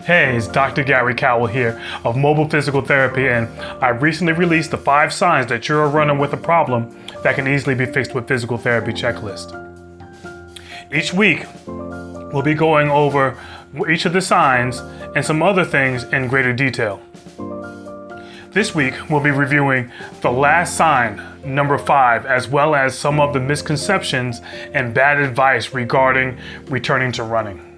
Hey, it's Dr. Gary Cowell here of Mobile Physical Therapy, and I recently released the 5 signs that you're a runner with a problem that can easily be fixed with physical therapy checklist. Each week, we'll be going over each of the signs and some other things in greater detail. This week, we'll be reviewing the last sign, number 5, as well as some of the misconceptions and bad advice regarding returning to running.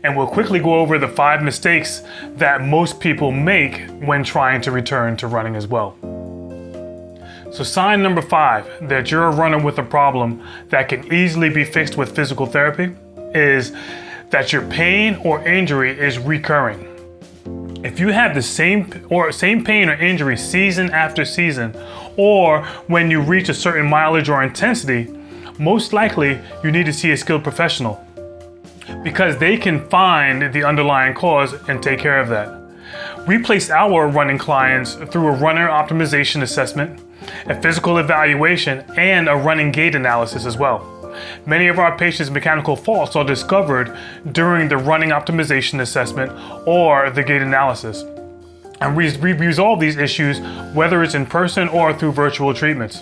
And we'll quickly go over the 5 mistakes that most people make when trying to return to running as well. So sign number 5, that you're a runner with a problem that can easily be fixed with physical therapy, is that your pain or injury is recurring. If you have the same pain or injury season after season, or when you reach a certain mileage or intensity, most likely you need to see a skilled professional, because they can find the underlying cause and take care of that. We place our running clients through a runner optimization assessment, a physical evaluation, and a running gait analysis as well. Many of our patients' mechanical faults are discovered during the running optimization assessment or the gait analysis. And we resolve these issues whether it's in person or through virtual treatments.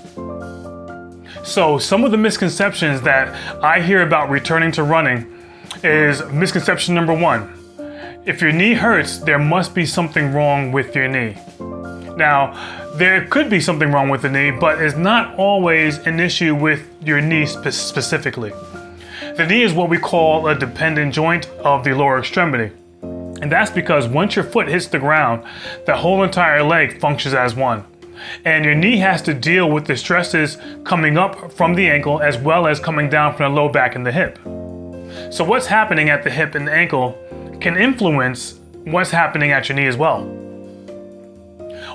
So some of the misconceptions that I hear about returning to running is misconception number 1. If your knee hurts, there must be something wrong with your knee. Now, there could be something wrong with the knee, but it's not always an issue with your knee specifically. The knee is what we call a dependent joint of the lower extremity. And that's because once your foot hits the ground, the whole entire leg functions as one. And your knee has to deal with the stresses coming up from the ankle as well as coming down from the low back and the hip. So what's happening at the hip and the ankle can influence what's happening at your knee as well.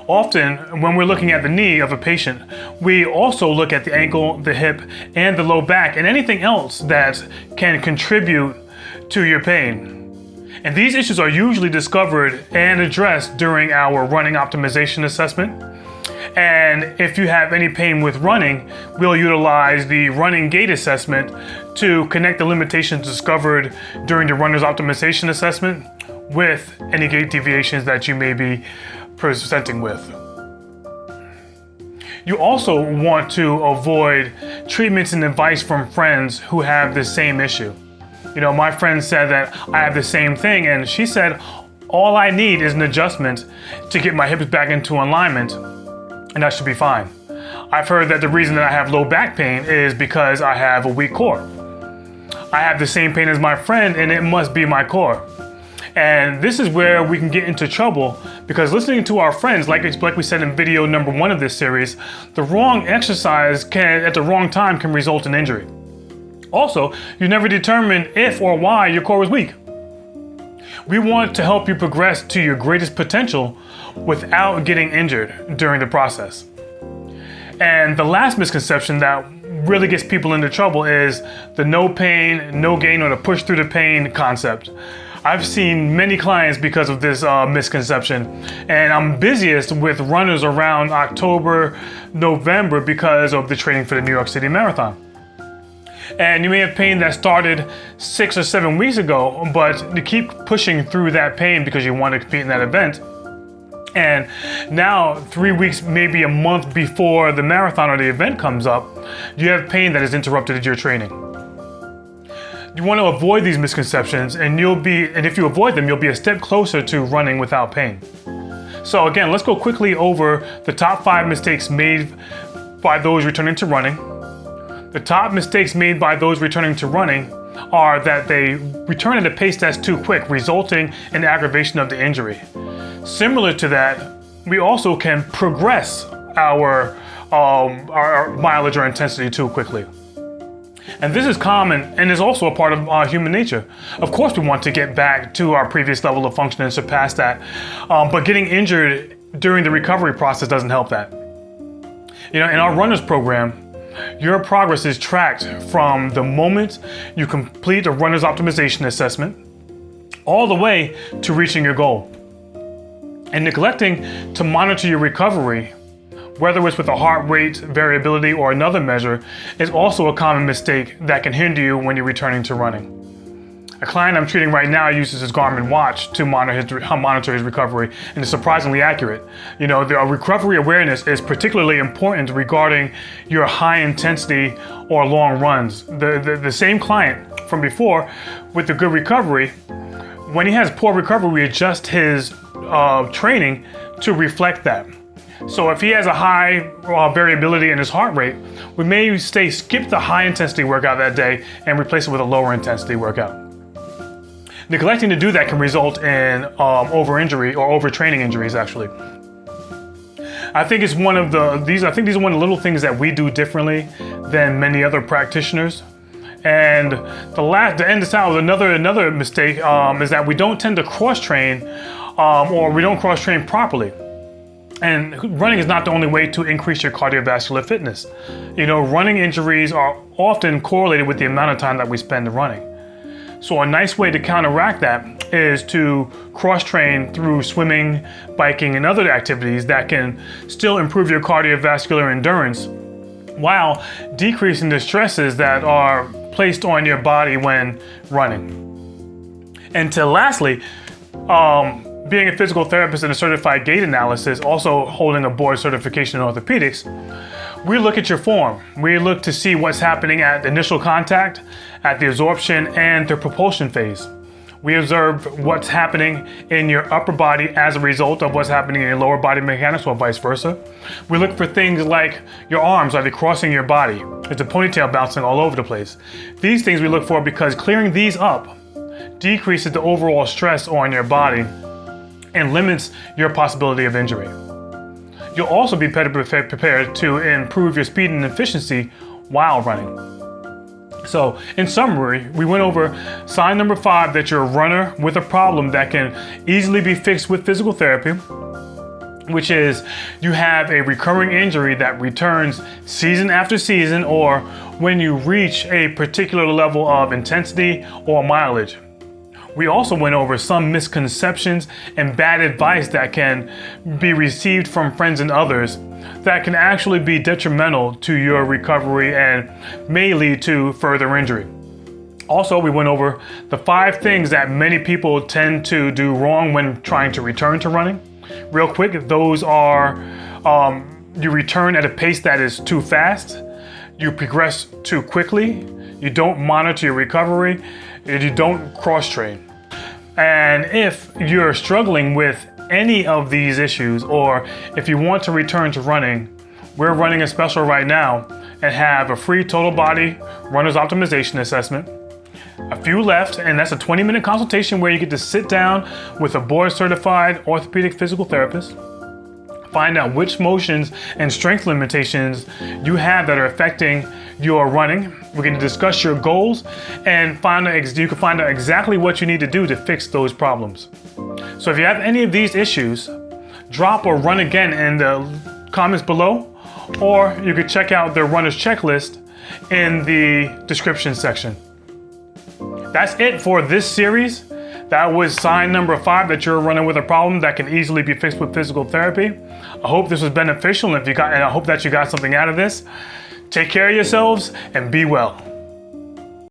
Often, when we're looking at the knee of a patient, we also look at the ankle, the hip, and the low back, and anything else that can contribute to your pain. And these issues are usually discovered and addressed during our running optimization assessment. And if you have any pain with running, we'll utilize the running gait assessment to connect the limitations discovered during the runner's optimization assessment with any gait deviations that you may be presenting with. You also want to avoid treatments and advice from friends who have the same issue. You know, my friend said that I have the same thing, and she said, all I need is an adjustment to get my hips back into alignment, and that should be fine. I've heard that the reason that I have low back pain is because I have a weak core. I have the same pain as my friend, and it must be my core. And this is where we can get into trouble, because listening to our friends, like we said in video number 1 of this series, the wrong exercise at the wrong time can result in injury. Also, you never determine if or why your core is weak. We want to help you progress to your greatest potential without getting injured during the process. And the last misconception that really gets people into trouble is the no pain, no gain, or the push through the pain concept. I've seen many clients because of this misconception, and I'm busiest with runners around October, November because of the training for the New York City Marathon. And you may have pain that started 6 or 7 weeks ago, but you keep pushing through that pain because you want to compete in that event. And now 3 weeks, maybe a month before the marathon or the event comes up, you have pain that has interrupted your training. You want to avoid these misconceptions, and if you avoid them, you'll be a step closer to running without pain. So again, let's go quickly over the top 5 mistakes made by those returning to running. The top mistakes made by those returning to running are that they return at a pace that's too quick, resulting in aggravation of the injury. Similar to that, we also can progress our mileage or intensity too quickly. And this is common and is also a part of human nature. Of course, we want to get back to our previous level of function and surpass that, but getting injured during the recovery process doesn't help that. You know, in our runners program, your progress is tracked from the moment you complete a runner's optimization assessment all the way to reaching your goal. And neglecting to monitor your recovery, whether it's with a heart rate variability or another measure, is also a common mistake that can hinder you when you're returning to running. A client I'm treating right now uses his Garmin watch to monitor his recovery, and it's surprisingly accurate. You know, the recovery awareness is particularly important regarding your high intensity or long runs. The same client from before with the good recovery, when he has poor recovery, we adjust his training to reflect that. So if he has a high variability in his heart rate, we may skip the high intensity workout that day and replace it with a lower intensity workout. Neglecting to do that can result in over-injury or overtraining injuries, actually. I think these are one of the little things that we do differently than many other practitioners. And the end of town, another mistake is that we don't tend to cross-train or we don't cross-train properly. And running is not the only way to increase your cardiovascular fitness. You know, running injuries are often correlated with the amount of time that we spend running. So a nice way to counteract that is to cross-train through swimming, biking, and other activities that can still improve your cardiovascular endurance while decreasing the stresses that are placed on your body when running. And lastly, being a physical therapist and a certified gait analyst, also holding a board certification in orthopedics, we look at your form. We look to see what's happening at initial contact, at the absorption, and the propulsion phase. We observe what's happening in your upper body as a result of what's happening in your lower body mechanics, or vice versa. We look for things like your arms, are they crossing your body? Is the ponytail bouncing all over the place? These things we look for because clearing these up decreases the overall stress on your body and limits your possibility of injury. You'll also be better prepared to improve your speed and efficiency while running. So, in summary, we went over sign number 5, that you're a runner with a problem that can easily be fixed with physical therapy, which is you have a recurring injury that returns season after season or when you reach a particular level of intensity or mileage. We also went over some misconceptions and bad advice that can be received from friends and others that can actually be detrimental to your recovery and may lead to further injury. Also, we went over the 5 things that many people tend to do wrong when trying to return to running. Real quick, those are you return at a pace that is too fast, you progress too quickly, you don't monitor your recovery, and you don't cross-train. And if you're struggling with any of these issues, or if you want to return to running, we're running a special right now and have a free total body runner's optimization assessment. A few left, and that's a 20-minute consultation where you get to sit down with a board certified orthopedic physical therapist, find out which motions and strength limitations you have that are affecting your running. We're going to discuss your goals and you can find out exactly what you need to do to fix those problems. So if you have any of these issues, drop or run again in the comments below, or you could check out the runner's checklist in the description section. That's it for this series. That was sign number 5, that you're running with a problem that can easily be fixed with physical therapy. I hope this was beneficial, and I hope that you got something out of this. Take care of yourselves and be well.